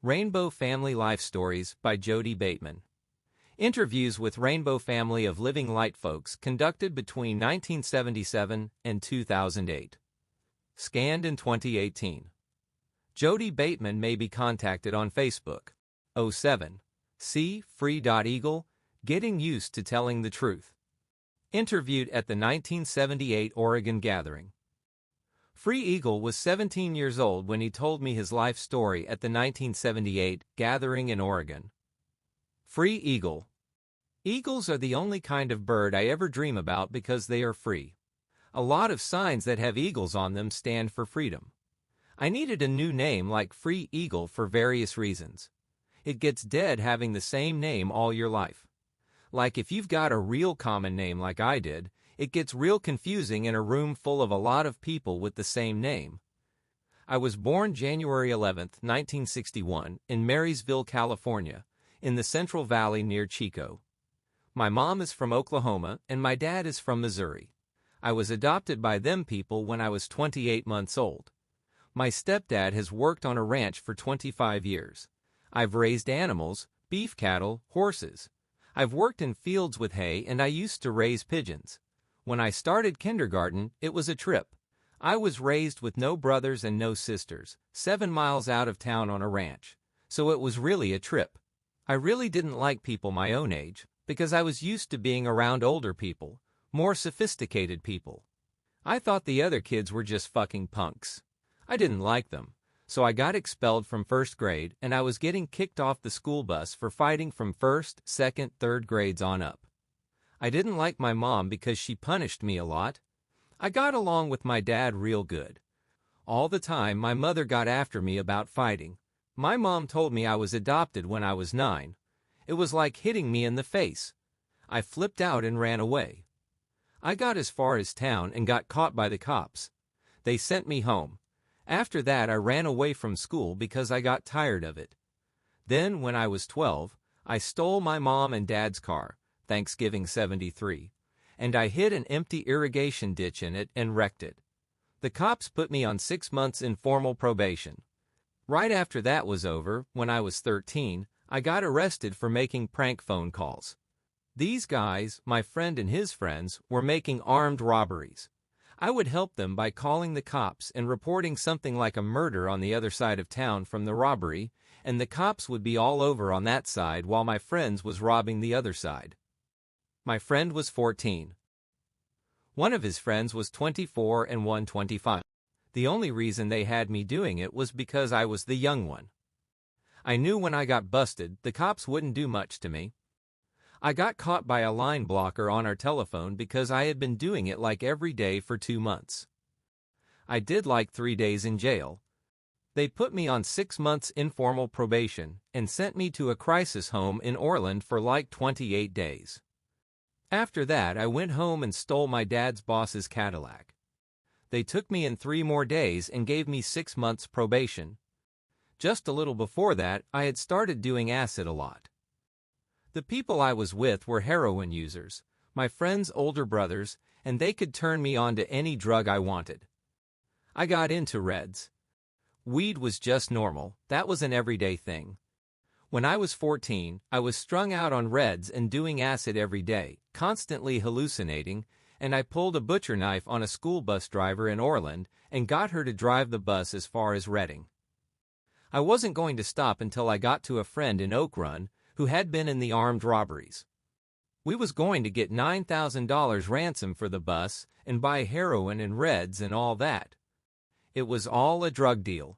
Rainbow Family Life Stories by Jodey Bateman. Interviews with Rainbow Family of Living Light folks conducted between 1977 and 2008. Scanned in 2018. Jodey Bateman may be contacted on Facebook. 07.C.Free.Eagle, Getting Used to Telling the Truth. Interviewed at the 1978 Oregon Gathering. Free-Eagle was 17 years old when he told me his life story at the 1978 Gathering in Oregon. Free-Eagle. Eagles are the only kind of bird I ever dream about because they are free. A lot of signs that have eagles on them stand for freedom. I needed a new name like Free-Eagle for various reasons. It gets dead having the same name all your life. Like if you've got a real common name like I did, it gets real confusing in a room full of a lot of people with the same name. I was born January 11, 1961, in Marysville, California, in the Central Valley near Chico. My mom is from Oklahoma and my dad is from Missouri. I was adopted by them people when I was 28 months old. My stepdad has worked on a ranch for 25 years. I've raised animals, beef cattle, horses. I've worked in fields with hay and I used to raise pigeons. When I started kindergarten, it was a trip. I was raised with no brothers and no sisters, 7 miles out of town on a ranch. So it was really a trip. I really didn't like people my own age, because I was used to being around older people, more sophisticated people. I thought the other kids were just fucking punks. I didn't like them, so I got expelled from first grade and I was getting kicked off the school bus for fighting from first, second, third grades on up. I didn't like my mom because she punished me a lot. I got along with my dad real good. All the time my mother got after me about fighting. My mom told me I was adopted when I was 9. It was like hitting me in the face. I flipped out and ran away. I got as far as town and got caught by the cops. They sent me home. After that I ran away from school because I got tired of it. Then when I was 12, I stole my mom and dad's car. Thanksgiving 73, and I hid an empty irrigation ditch in it and wrecked it. The cops put me on 6 months informal probation. Right after that was over, when I was 13, I got arrested for making prank phone calls. These guys, my friend and his friends, were making armed robberies. I would help them by calling the cops and reporting something like a murder on the other side of town from the robbery, and the cops would be all over on that side while my friends was robbing the other side. My friend was 14. One of his friends was 24 and one 25. The only reason they had me doing it was because I was the young one. I knew when I got busted, the cops wouldn't do much to me. I got caught by a line blocker on our telephone because I had been doing it like every day for 2 months. I did like 3 days in jail. They put me on 6 months informal probation and sent me to a crisis home in Orland for like 28 days. After that, I went home and stole my dad's boss's Cadillac. They took me in 3 more days and gave me 6 months probation. Just a little before that, I had started doing acid a lot. The people I was with were heroin users, my friends' older brothers, and they could turn me on to any drug I wanted. I got into reds. Weed was just normal, that was an everyday thing. When I was 14, I was strung out on reds and doing acid every day, constantly hallucinating, and I pulled a butcher knife on a school bus driver in Orland and got her to drive the bus as far as Redding. I wasn't going to stop until I got to a friend in Oak Run who had been in the armed robberies. We was going to get $9,000 ransom for the bus and buy heroin and reds and all that. It was all a drug deal.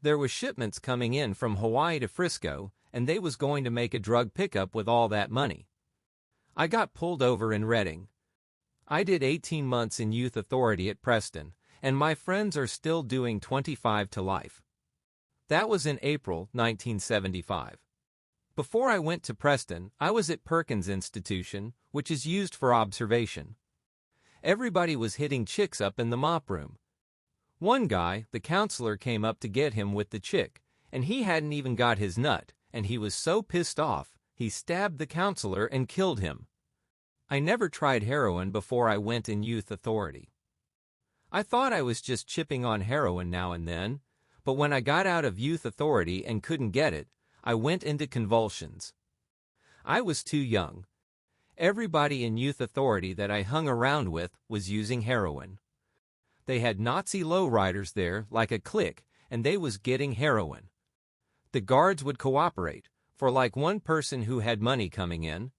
There was shipments coming in from Hawaii to Frisco, and they was going to make a drug pickup with all that money. I got pulled over in Redding. I did 18 months in youth authority at Preston, and my friends are still doing 25 to life. That was in April 1975. Before I went to Preston, I was at Perkins Institution, which is used for observation. Everybody was hitting chicks up in the mop room. One guy, the counselor, came up to get him with the chick, and he hadn't even got his nut, and he was so pissed off, he stabbed the counselor and killed him. I never tried heroin before I went in youth authority. I thought I was just chipping on heroin now and then, But when I got out of youth authority and couldn't get it, I went into convulsions. I was too young. Everybody in youth authority that I hung around with was using heroin. They had Nazi lowriders there like a clique, and they was getting heroin. The guards would cooperate, for like one person who had money coming in,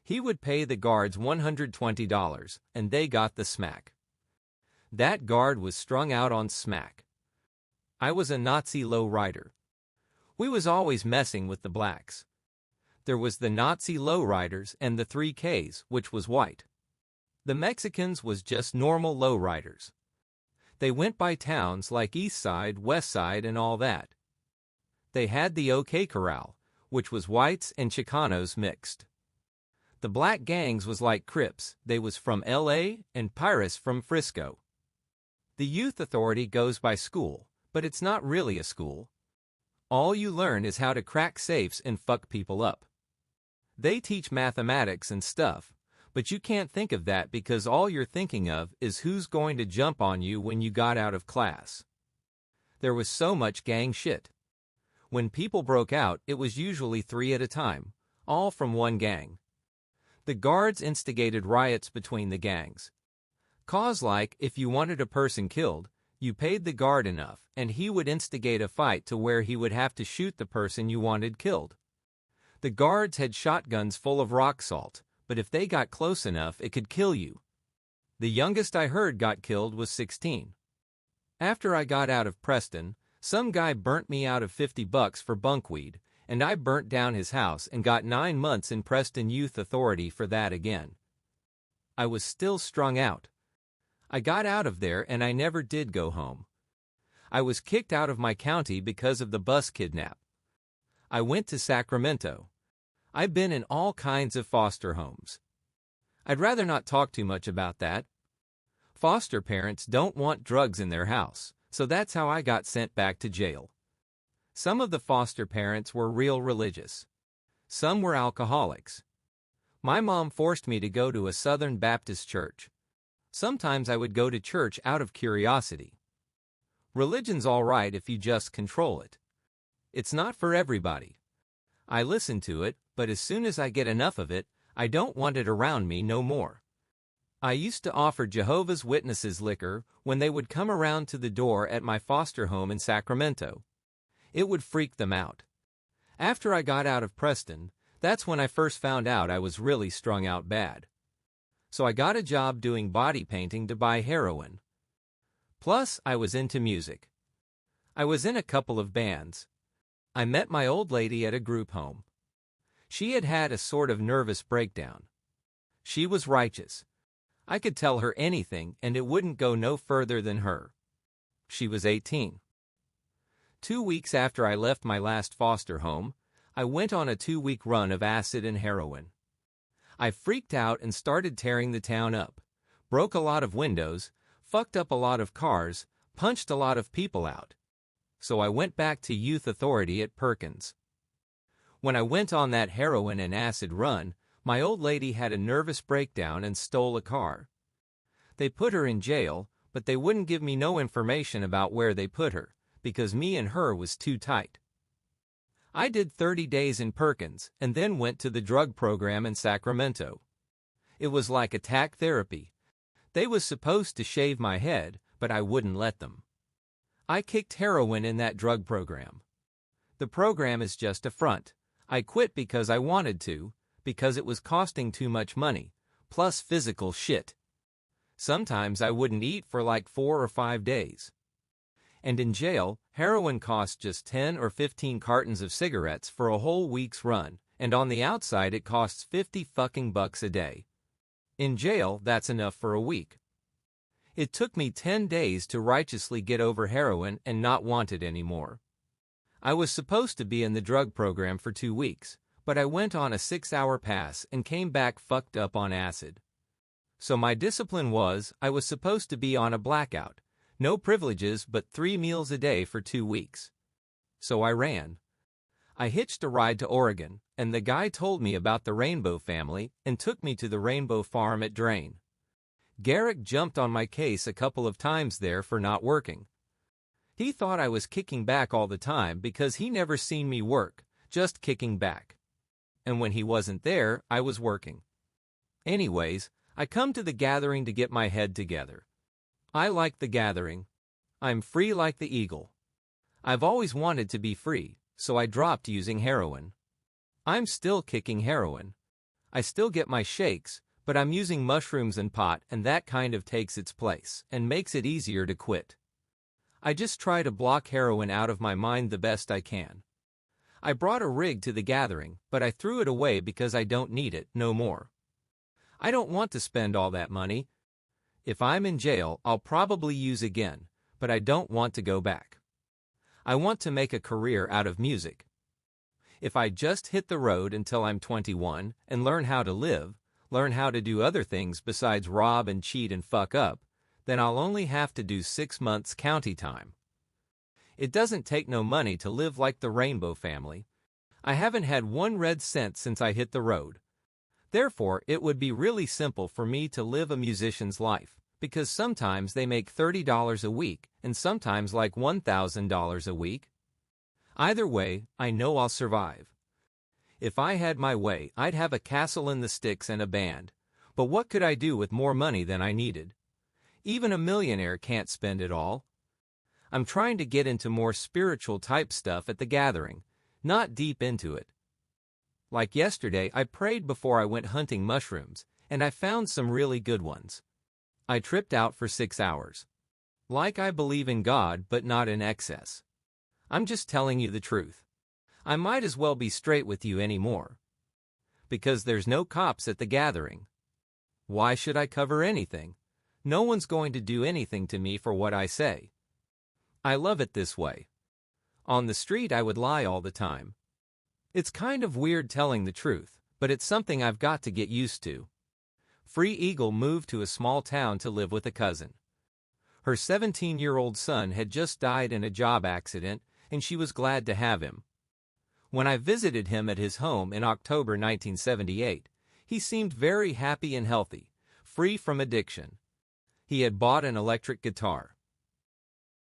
he would pay the guards $120, and they got the smack. That guard was strung out on smack. I was a Nazi lowrider. We was always messing with the blacks. There was the Nazi lowriders and the 3Ks, which was white. The Mexicans was just normal lowriders. They went by towns like East Side, West Side, and all that. They had the OK Corral, which was whites and Chicanos mixed. The black gangs was like Crips, they was from LA and Pirates from Frisco. The youth authority goes by school, but it's not really a school. All you learn is how to crack safes and fuck people up. They teach mathematics and stuff, but you can't think of that because all you're thinking of is who's going to jump on you when you got out of class. There was so much gang shit. When people broke out, it was usually 3 at a time, all from one gang. The guards instigated riots between the gangs. Cause like, if you wanted a person killed, you paid the guard enough, and he would instigate a fight to where he would have to shoot the person you wanted killed. The guards had shotguns full of rock salt, but if they got close enough, it could kill you. The youngest I heard got killed was 16. After I got out of Preston, some guy burnt me out of $50 for bunkweed, and I burnt down his house and got 9 months in Preston Youth Authority for that again. I was still strung out. I got out of there and I never did go home. I was kicked out of my county because of the bus kidnap. I went to Sacramento. I've been in all kinds of foster homes. I'd rather not talk too much about that. Foster parents don't want drugs in their house, so that's how I got sent back to jail. Some of the foster parents were real religious. Some were alcoholics. My mom forced me to go to a Southern Baptist church. Sometimes I would go to church out of curiosity. Religion's all right if you just control it. It's not for everybody. I listen to it, but as soon as I get enough of it, I don't want it around me no more. I used to offer Jehovah's Witnesses liquor when they would come around to the door at my foster home in Sacramento. It would freak them out. After I got out of Preston, that's when I first found out I was really strung out bad. So I got a job doing body painting to buy heroin. Plus, I was into music. I was in a couple of bands. I met my old lady at a group home. She had had a sort of nervous breakdown. She was righteous. I could tell her anything and it wouldn't go no further than her. She was 18. 2 weeks after I left my last foster home, I went on a 2-week run of acid and heroin. I freaked out and started tearing the town up, broke a lot of windows, fucked up a lot of cars, punched a lot of people out. So I went back to youth authority at Perkins. When I went on that heroin and acid run, my old lady had a nervous breakdown and stole a car. They put her in jail, but they wouldn't give me no information about where they put her, because me and her was too tight. I did 30 days in Perkins and then went to the drug program in Sacramento. It was like attack therapy. They was supposed to shave my head, but I wouldn't let them. I kicked heroin in that drug program. The program is just a front. I quit because I wanted to, because it was costing too much money, plus physical shit. Sometimes I wouldn't eat for like 4 or 5 days. And in jail, heroin costs just 10 or 15 cartons of cigarettes for a whole week's run, and on the outside it costs 50 fucking bucks a day. In jail, that's enough for a week. It took me 10 days to righteously get over heroin and not want it anymore. I was supposed to be in the drug program for 2 weeks, but I went on a 6-hour pass and came back fucked up on acid. So my discipline was, I was supposed to be on a blackout, no privileges but 3 meals a day for 2 weeks. So I ran. I hitched a ride to Oregon, and the guy told me about the Rainbow family and took me to the Rainbow farm at Drain. Garrick jumped on my case a couple of times there for not working. He thought I was kicking back all the time because he never seen me work, just kicking back. And when he wasn't there, I was working. Anyways, I come to the gathering to get my head together. I like the gathering. I'm free like the eagle. I've always wanted to be free, so I dropped using heroin. I'm still kicking heroin. I still get my shakes, but I'm using mushrooms and pot, and that kind of takes its place and makes it easier to quit. I just try to block heroin out of my mind the best I can. I brought a rig to the gathering, but I threw it away because I don't need it no more. I don't want to spend all that money. If I'm in jail, I'll probably use again, but I don't want to go back. I want to make a career out of music. If I just hit the road until I'm 21 and learn how to live, learn how to do other things besides rob and cheat and fuck up, then I'll only have to do 6 months county time. It doesn't take no money to live like the Rainbow family. I haven't had 1 red cent since I hit the road. Therefore, it would be really simple for me to live a musician's life, because sometimes they make $30 a week and sometimes like $1,000 a week. Either way, I know I'll survive. If I had my way, I'd have a castle in the sticks and a band. But what could I do with more money than I needed? Even a millionaire can't spend it all. I'm trying to get into more spiritual type stuff at the gathering, not deep into it. Like yesterday, I prayed before I went hunting mushrooms, and I found some really good ones. I tripped out for 6 hours. Like I believe in God, but not in excess. I'm just telling you the truth. I might as well be straight with you anymore. Because there's no cops at the gathering. Why should I cover anything? No one's going to do anything to me for what I say. I love it this way. On the street I would lie all the time. It's kind of weird telling the truth, but it's something I've got to get used to. Free-Eagle moved to a small town to live with a cousin. Her 17-year-old son had just died in a job accident, and she was glad to have him. When I visited him at his home in October 1978, he seemed very happy and healthy, free from addiction. He had bought an electric guitar.